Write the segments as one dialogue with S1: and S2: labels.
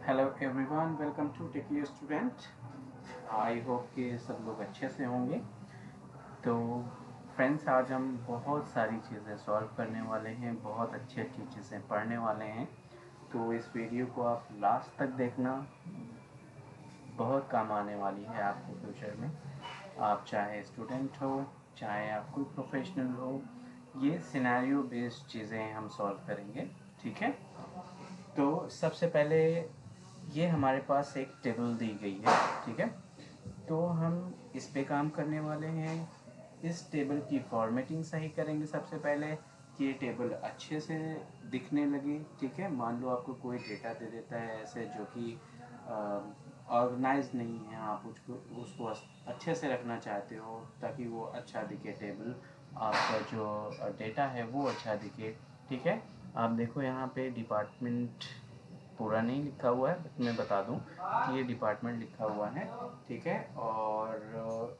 S1: Hello everyone, welcome to techie student. I hope कि सब लोग अच्छे से होंगे। तो फ्रेंड्स, आज हम बहुत सारी चीज़ें सॉल्व करने वाले हैं, बहुत अच्छी अच्छी चीज़ें पढ़ने वाले हैं। तो इस वीडियो को आप लास्ट तक देखना, बहुत काम आने वाली है आपको फ्यूचर में। आप चाहे स्टूडेंट हो, चाहे आप कोई प्रोफेशनल हो, ये सिनेरियो बेस्ड चीज़ें हम सॉल्व करेंगे। ठीक है। तो सबसे पहले ये हमारे पास एक टेबल दी गई है। ठीक है। तो हम इस पे काम करने वाले हैं। इस टेबल की फॉर्मेटिंग सही करेंगे सबसे पहले, कि ये टेबल अच्छे से दिखने लगे। ठीक है। मान लो आपको कोई डेटा दे देता है ऐसे जो कि ऑर्गेनाइज नहीं है, आप उसको अच्छे से रखना चाहते हो ताकि वो अच्छा दिखे टेबल, आपका जो डेटा है वो अच्छा दिखे। ठीक है। आप देखो यहाँ पे डिपार्टमेंट पूरा नहीं लिखा हुआ है, बट मैं बता दूं कि ये डिपार्टमेंट लिखा हुआ है। ठीक है। और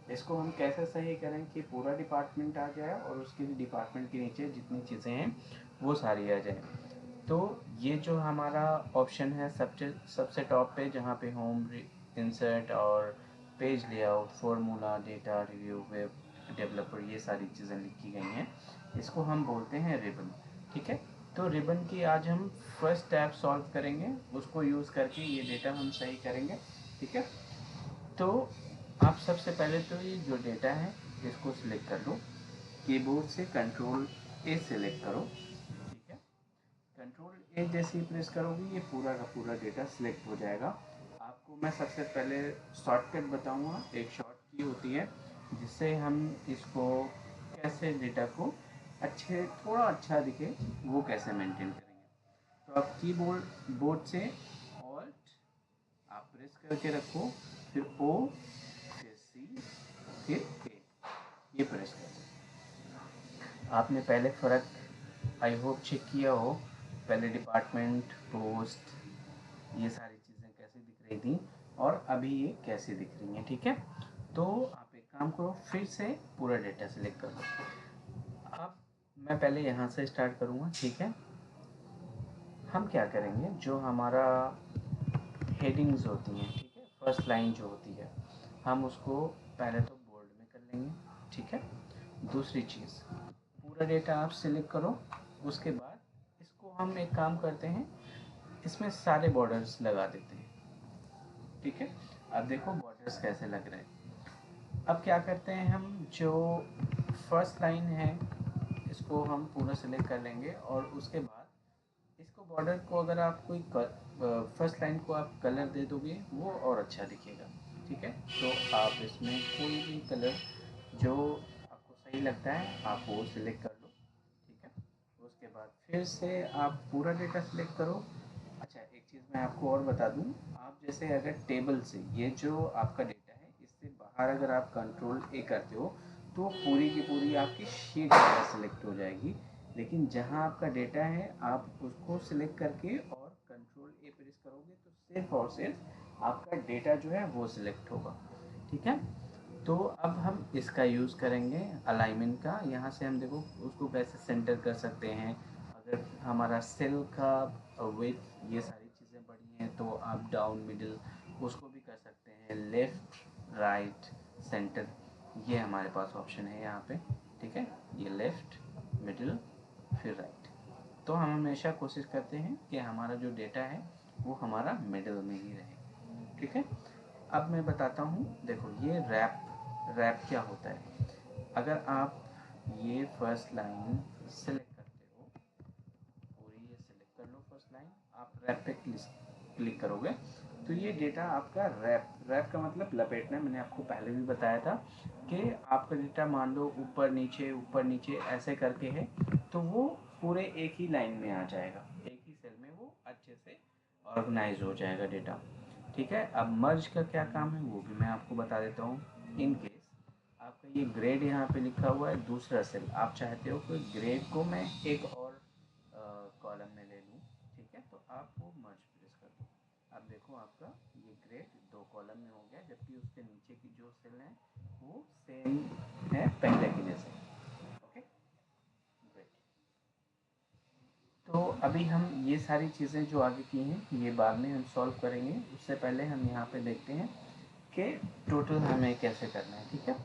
S1: इसको हम कैसे सही करें कि पूरा डिपार्टमेंट आ जाए और उसके डिपार्टमेंट के नीचे जितनी चीज़ें हैं वो सारी आ जाए। तो ये जो हमारा ऑप्शन है सबसे सबसे टॉप पे, जहाँ पे होम, इंसर्ट और page layout, formula, data review, web developer, ये सारी चीज़ें लिखी गई हैं, इसको हम बोलते हैं रिबन। ठीक है। तो रिबन की आज हम फर्स्ट टैब सॉल्व करेंगे, उसको यूज़ करके ये डेटा हम सही करेंगे। ठीक है। तो आप सबसे पहले तो ये जो डेटा है इसको सिलेक्ट कर लो। कीबोर्ड से कंट्रोल ए सिलेक्ट करो। ठीक है। कंट्रोल ए जैसे ही प्रेस करोगे ये पूरा का पूरा डेटा सिलेक्ट हो जाएगा। आपको मैं सबसे पहले शॉर्टकट बताऊंगा। एक शॉर्ट की होती है जिससे हम इसको कैसे डेटा को थोड़ा अच्छा दिखे, वो कैसे मेंटेन करेंगे। तो आप कीबोर्ड बोर्ड से ऑल्ट आप प्रेस करके रखो, फिर ओ, फिर सी, फिर ए, ये प्रेस कर दो। आपने पहले फ़र्क आई होप चेक किया हो, पहले डिपार्टमेंट, पोस्ट, ये सारी चीज़ें कैसी दिख रही थी और अभी ये कैसी दिख रही हैं। ठीक है। तो आप एक काम करो, फिर से पूरा डेटा सेलेक्ट कर लो। अब मैं पहले यहाँ से स्टार्ट करूँगा। ठीक है। हम क्या करेंगे, जो हमारा हेडिंग्स होती हैं, ठीक है, फर्स्ट लाइन जो होती है, हम उसको पहले तो बोल्ड में कर लेंगे। ठीक है। दूसरी चीज़, पूरा डेटा आप सिलेक्ट करो। उसके बाद इसको हम एक काम करते हैं, इसमें सारे बॉर्डर्स लगा देते हैं। ठीक है। अब देखो बॉर्डर्स कैसे लग रहे हैं। अब क्या करते हैं, हम जो फर्स्ट लाइन है इसको हम पूरा सिलेक्ट कर लेंगे और उसके बाद इसको बॉर्डर को अगर आप कोई फर्स्ट लाइन को आप कलर दे दोगे वो और अच्छा दिखेगा। ठीक है। तो आप इसमें कोई भी कलर जो आपको सही लगता है आप वो सिलेक्ट कर लो। ठीक है। उसके बाद फिर से आप पूरा डेटा सिलेक्ट करो। अच्छा, एक चीज़ मैं आपको और बता दूं, आप जैसे अगर टेबल से ये जो आपका डेटा है इससे बाहर अगर आप कंट्रोल ए करते हो तो पूरी की पूरी आपकी शीट सेलेक्ट हो जाएगी। लेकिन जहां आपका डेटा है आप उसको सिलेक्ट करके और कंट्रोल ए प्रेस करोगे तो सिर्फ और सिर्फ आपका डेटा जो है वो सिलेक्ट होगा। ठीक है। तो अब हम इसका यूज़ करेंगे अलाइनमेंट का। यहाँ से हम देखो उसको कैसे सेंटर कर सकते हैं। अगर हमारा सेल का विड्थ, ये सारी चीज़ें बड़ी हैं तो आप डाउन, मिडिल, उसको भी कर सकते हैं, लेफ़्ट, राइट, सेंटर, ये हमारे पास ऑप्शन है यहाँ पे। ठीक है। ये लेफ़्ट, मिडिल, फिर राइट। तो हम हमेशा कोशिश करते हैं कि हमारा जो डेटा है वो हमारा मिडिल में ही रहे। ठीक है। अब मैं बताता हूँ, देखो ये रैप, रैप क्या होता है। अगर आप ये फर्स्ट लाइन सेलेक्ट करते हो, पूरी ये सेलेक्ट कर लो फर्स्ट लाइन, आप रैप पे क्लिक करोगे तो ये डेटा आपका रैप, रैप का मतलब लपेटना, मैंने आपको पहले भी बताया था कि आपका डेटा मान लो ऊपर नीचे ऐसे करके है तो वो पूरे एक ही लाइन में आ जाएगा, एक ही सेल में वो अच्छे से ऑर्गेनाइज हो जाएगा डेटा। ठीक है। अब मर्ज का क्या काम है वो भी मैं आपको बता देता हूँ। इन केस आपका ये ग्रेड यहाँ पे लिखा हुआ है दूसरा सेल, आप चाहते हो कि ग्रेड को मैं एक और कॉलम में ले लूँ। ठीक है। तो आप वो मर्ज प्रेस कर दो। अब देखो आपका ये ग्रेड दो कॉलम में हो गया, जबकि उसके नीचे की जो सेल है वो सेम है पहले के जैसे। Okay, great. तो अभी हम ये सारी चीज़ें जो आगे की हैं ये बाद में हम सॉल्व करेंगे। उससे पहले हम यहाँ पे देखते हैं कि टोटल हमें कैसे करना है। ठीक है,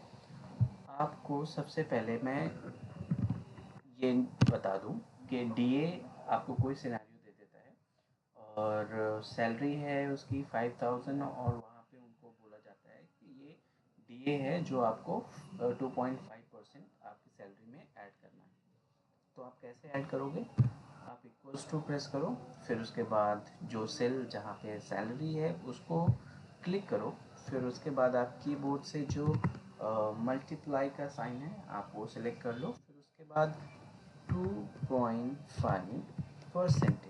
S1: आपको सबसे पहले मैं ये बता दूं कि डीए आपको कोई सिनेरियो दे देता है और सैलरी है उसकी 5000 और वहाँ पे उनको बोला जाता है कि ये डीए है जो आपको 2.5% आपकी सैलरी में ऐड करना है। तो आप कैसे ऐड करोगे? आप इक्वल्स टू प्रेस करो, फिर उसके बाद जो सेल जहाँ पे सैलरी है उसको क्लिक करो, फिर उसके बाद आप कीबोर्ड से जो मल्टीप्लाई का साइन है आप वो सिलेक्ट कर लो, फिर उसके बाद 2.5%,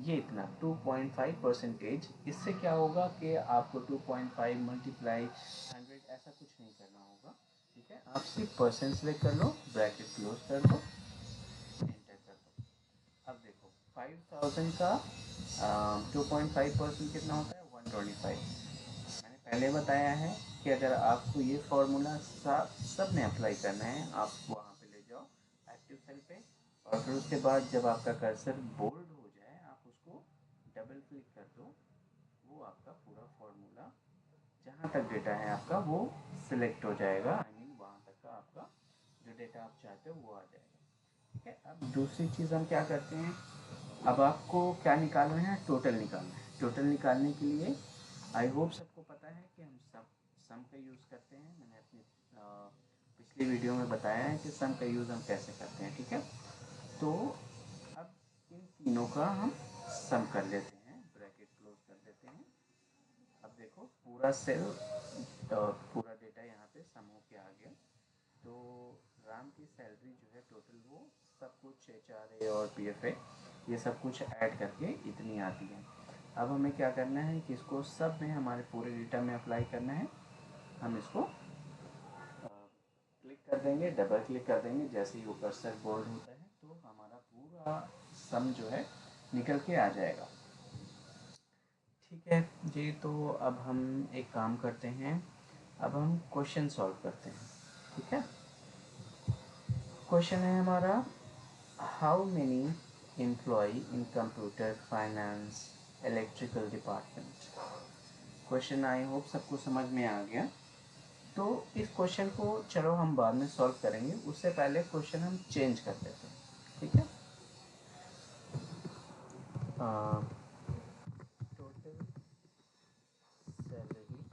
S1: ये इतना 2.5%। इससे क्या होगा कि आपको 2.5 मल्टीप्लाई 100 ऐसा कुछ नहीं करना होगा। ठीक है, आप सिर्फ परसेंट सेलेक्ट कर लो, ब्रैकेट क्लोज कर दो, एंटर कर दो। अब देखो 5000 का 2.5% कितना होता है? 125। मैंने पहले बताया है कि अगर आपको ये फॉर्मूला सब में अप्लाई करना है, आप वहाँ पे ले जाओ एक्टिव सेल पे, और फिर उसके बाद जब आपका कर्सर बोल्ड हो जाए आप उसको डबल क्लिक कर दो, वो आपका पूरा फॉर्मूला जहाँ तक डेटा है आपका वो सिलेक्ट हो जाएगा। आई मीन वहाँ तक का आपका जो डेटा आप चाहते हो वो आ जाएगा। ठीक है, अब दूसरी चीज़ हम क्या करते हैं, अब आपको क्या निकालना है? टोटल निकालना है। टोटल निकालने के लिए आई होप सबको पता है कि हम सम का यूज़ करते हैं। मैंने अपनी पिछली वीडियो में बताया है कि सम का यूज़ हम कैसे करते हैं। ठीक है, तो अब इन तीनों का हम सम कर लेते हैं, ब्रैकेट क्लोज कर देते हैं। अब देखो पूरा सेल पूरा डेटा यहाँ पे सम होके आ गया। तो राम की सैलरी जो है टोटल वो सब कुछ HRA और PFA ये सब कुछ ऐड करके इतनी आती है। अब हमें क्या करना है कि इसको सब में हमारे पूरे डेटा में अप्लाई करना है। हम इसको क्लिक कर देंगे, डबल क्लिक कर देंगे, जैसे ही वो कर्सर बोल्ड होता है तो हमारा पूरा सम जो है निकल के आ जाएगा। ठीक है जी, तो अब हम एक काम करते हैं, अब हम क्वेश्चन सॉल्व करते हैं। ठीक है, क्वेश्चन है हमारा, how many employ in computer finance electrical department. Question I hope सबको समझ में आ गया। तो इस क्वेश्चन को चलो हम बाद में सॉल्व करेंगे, उससे पहले क्वेश्चन हम चेंज कर देते हैं। ठीक है, total salary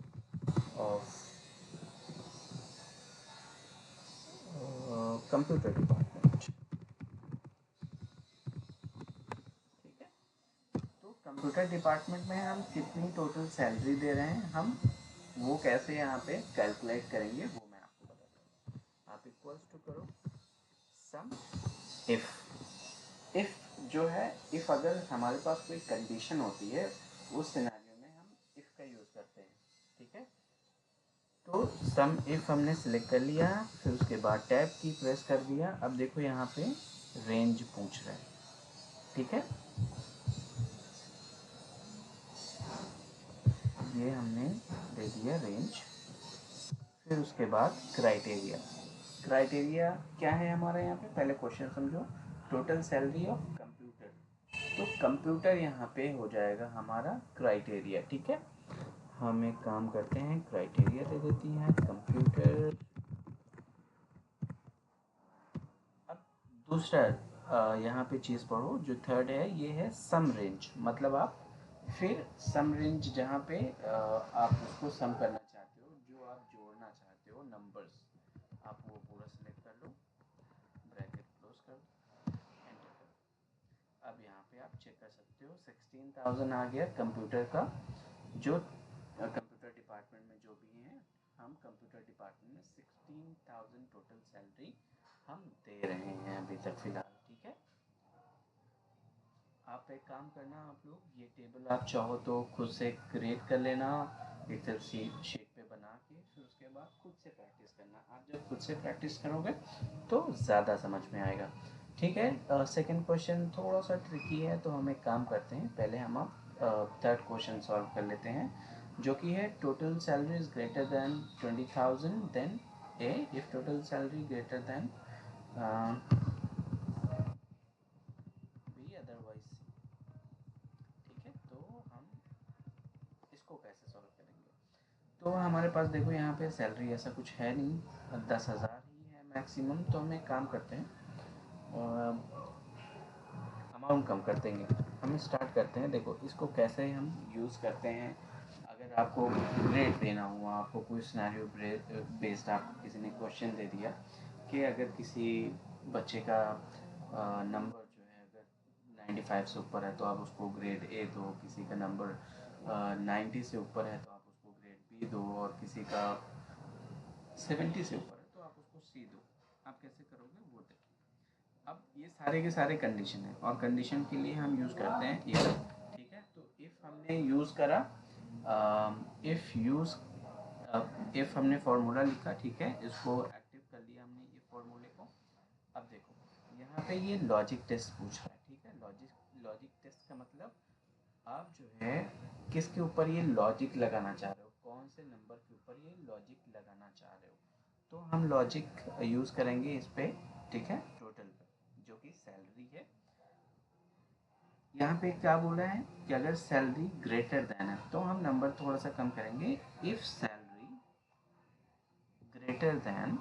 S1: of computer department. ठीक है, तो कंप्यूटर डिपार्टमेंट में हम कितनी टोटल सैलरी दे रहे हैं, हम वो कैसे यहाँ पे कैलकुलेट करेंगे वो मैं आपको बताता हूँ। आप इक्वल्स टू करो सम इफ जो है, इफ अगर हमारे पास कोई कंडीशन होती है उस सिनेरियो में हम इफ का यूज़ करते हैं। ठीक है, तो सम इफ हमने सिलेक्ट कर लिया, फिर उसके बाद टैब की प्रेस कर दिया। अब देखो यहाँ पे रेंज पूछ रहा है। ठीक है, ये हमने दे दिया रेंज, फिर उसके बाद क्राइटेरिया। क्राइटेरिया क्या है हमारा यहाँ पे? पहले क्वेश्चन समझो, टोटल सैलरी ऑफ कंप्यूटर, तो कंप्यूटर यहाँ पे हो जाएगा हमारा क्राइटेरिया। ठीक है, हम एक काम करते हैं, क्राइटेरिया दे देती हैं कंप्यूटर। अब दूसरा यहाँ पे चीज़ पढ़ो, जो थर्ड है ये है सम रेंज, मतलब आप फिर सम रेंज जहाँ पे आप उसको सम करना चाहते हो, जो आप जोड़ना चाहते हो नंबर्स, आप वो पूरा सिलेक्ट कर लो, ब्रैकेट क्लोज कर दो, एंटर कर दो। अब यहाँ पे आप चेक कर सकते हो 16,000 आ गया कंप्यूटर का, जो कंप्यूटर डिपार्टमेंट में जो भी हैं, हम कंप्यूटर डिपार्टमेंट में 16,000 टोटल सैलरी हम दे रहे हैं अभी तक फ़िलहाल। ठीक है, आप एक काम करना, आप लोग ये टेबल आप चाहो तो खुद से क्रिएट कर लेना एक्सेल शीट पे बना के, फिर उसके बाद खुद से प्रैक्टिस करना। आप जब खुद से प्रैक्टिस करोगे तो ज़्यादा समझ में आएगा। ठीक है, सेकंड क्वेश्चन थोड़ा सा ट्रिकी है, तो हम एक काम करते हैं, पहले हम अब थर्ड क्वेश्चन सॉल्व कर लेते हैं, जो कि है total salary is greater than 20,000 then A, if total salary greater than इसको कैसे सॉल्व करेंगे। तो हमारे पास देखो यहाँ पे सैलरी ऐसा कुछ है नहीं, 10,000 ही है मैक्सिमम। तो हम एक काम करते हैं, अमाउंट कम कर देंगे। हम स्टार्ट करते हैं। देखो इसको कैसे हम यूज़ करते हैं। अगर आपको ग्रेड देना हुआ, आपको कोई सिनेरियो बेस्ड आपको किसी ने क्वेश्चन दे दिया कि अगर किसी बच्चे का नंबर जो है अगर 95 से ऊपर है तो आप उसको ग्रेड ए दो, किसी का नंबर 90 से ऊपर है तो आप उसको ग्रेड बी दो, और किसी का 70 से ऊपर है तो आप उसको सी दो। आप कैसे करोगे वो देखो। अब ये सारे के सारे कंडीशन है, और कंडीशन के लिए हम यूज़ करते हैं इफ। ठीक है, तो इफ़ हमने यूज़ करा, इफ़ हमने फार्मूला लिखा, ठीक है, इसको एक्टिव कर लिया हमने ये फार्मूले को। अब देखो यहाँ पे ये लॉजिक टेस्ट पूछ रहा है। ठीक है, लॉजिक टेस्ट का मतलब आप जो है किसके ऊपर ये लॉजिक लगाना चाह रहे हो, कौन से नंबर के ऊपर ये लॉजिक लगाना चाह रहे हो। तो हम लॉजिक यूज़ करेंगे इस पे, ठीक है, टोटल पे, जो कि सैलरी है। यहाँ पे क्या बोला है कि अगर सैलरी ग्रेटर देन है तो हम नंबर थोड़ा सा कम करेंगे। इफ सैलरी ग्रेटर देन,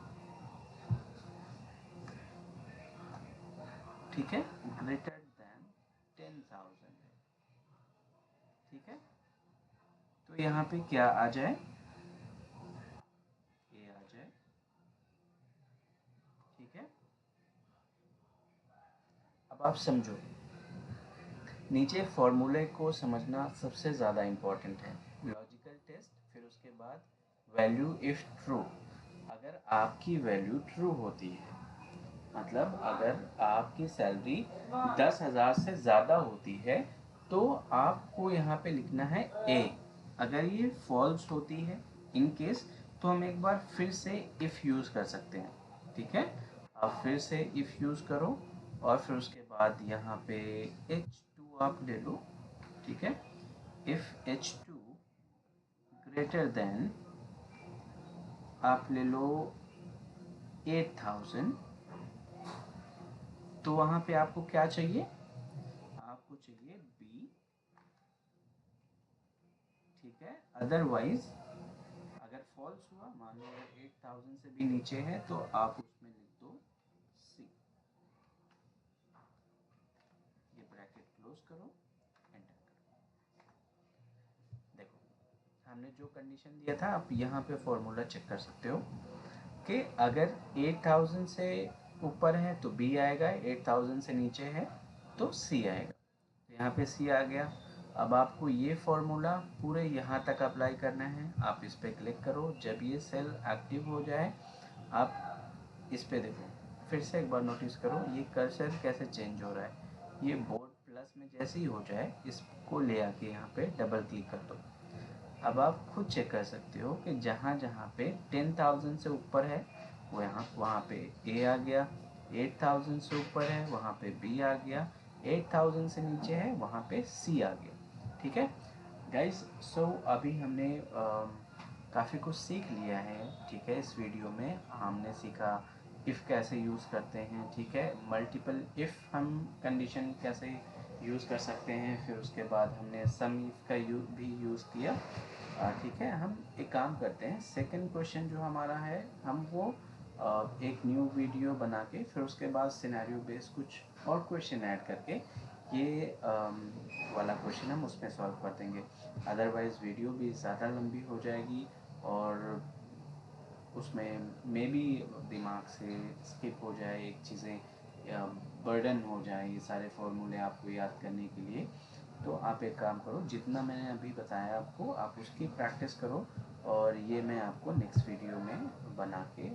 S1: ठीक है, ग्रेटर देन 10,000 है। ठीक है, तो यहाँ पे क्या आ जाए, ये आ जाए। ठीक है, अब आप समझो, नीचे फॉर्मूले को समझना सबसे ज़्यादा इम्पोर्टेंट है। लॉजिकल टेस्ट, फिर उसके बाद वैल्यू इफ़ ट्रू। अगर आपकी वैल्यू ट्रू होती है, मतलब अगर आपकी सैलरी 10,000 से ज़्यादा होती है तो आपको यहाँ पे लिखना है ए। अगर ये फॉल्स होती है इन केस, तो हम एक बार फिर से इफ़ यूज़ कर सकते हैं। ठीक है, आप फिर से इफ़ यूज़ करो, और फिर उसके बाद यहाँ पे H2 आप ले लो। ठीक है, इफ़ H2 ग्रेटर देन, आप ले लो 8,000, तो वहाँ पे आपको क्या चाहिए, आपको चाहिए बी। ठीक है, अदरवाइज अगर फॉल्स हुआ, मान लो अगर 8,000 से भी नीचे है तो आप उसमें लिख दो सी। ये ब्रैकेट क्लोज करो, एंटर करो। देखो हमने जो कंडीशन दिया था, आप यहाँ पे फॉर्मूला चेक कर सकते हो कि अगर 8,000 से ऊपर है तो बी आएगा, 8,000 से नीचे है तो सी आएगा। तो यहाँ पे सी आ गया। अब आपको ये फॉर्मूला पूरे यहाँ तक अप्लाई करना है। आप इस पर क्लिक करो, जब ये सेल एक्टिव हो जाए आप इस पर देखो, फिर से एक बार नोटिस करो ये कर्सर कैसे चेंज हो रहा है। ये बोर्ड प्लस में जैसे ही हो जाए, इसको ले आके यहाँ पे डबल क्लिक कर दो। अब आप खुद चेक कर सकते हो कि जहाँ जहाँ पे 10,000 से ऊपर है वो वहाँ पे ए आ गया, 8,000 से ऊपर है वहाँ पे बी आ गया, 8,000 से नीचे है वहाँ पे सी आ गया। ठीक है गाइस, सो अभी हमने काफ़ी कुछ सीख लिया है। ठीक है, इस वीडियो में हमने सीखा इफ़ कैसे यूज़ करते हैं। ठीक है, मल्टीपल इफ़ हम कंडीशन कैसे यूज़ कर सकते हैं। फिर उसके बाद हमने सम इफ़ का भी यूज़ किया। ठीक है, हम एक काम करते हैं, सेकंड क्वेश्चन जो हमारा है हम वो एक न्यू वीडियो बना के फिर उसके बाद सिनेरियो बेस कुछ और क्वेश्चन ऐड करके ये वाला क्वेश्चन हम उसमें सॉल्व कर देंगे। अदरवाइज़ वीडियो भी ज़्यादा लंबी हो जाएगी और उसमें मे बी दिमाग से स्किप हो जाए एक चीज़ें, या बर्डन हो जाए ये सारे फॉर्मूले आपको याद करने के लिए। तो आप एक काम करो, जितना मैंने अभी बताया आपको आप उसकी प्रैक्टिस करो, और ये मैं आपको नेक्स्ट वीडियो में बना के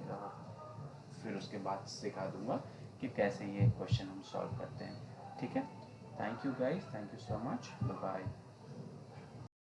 S1: फिर उसके बाद सिखा दूँगा कि कैसे ये क्वेश्चन हम सॉल्व करते हैं। ठीक है, thank you guys, thank you so much, bye bye.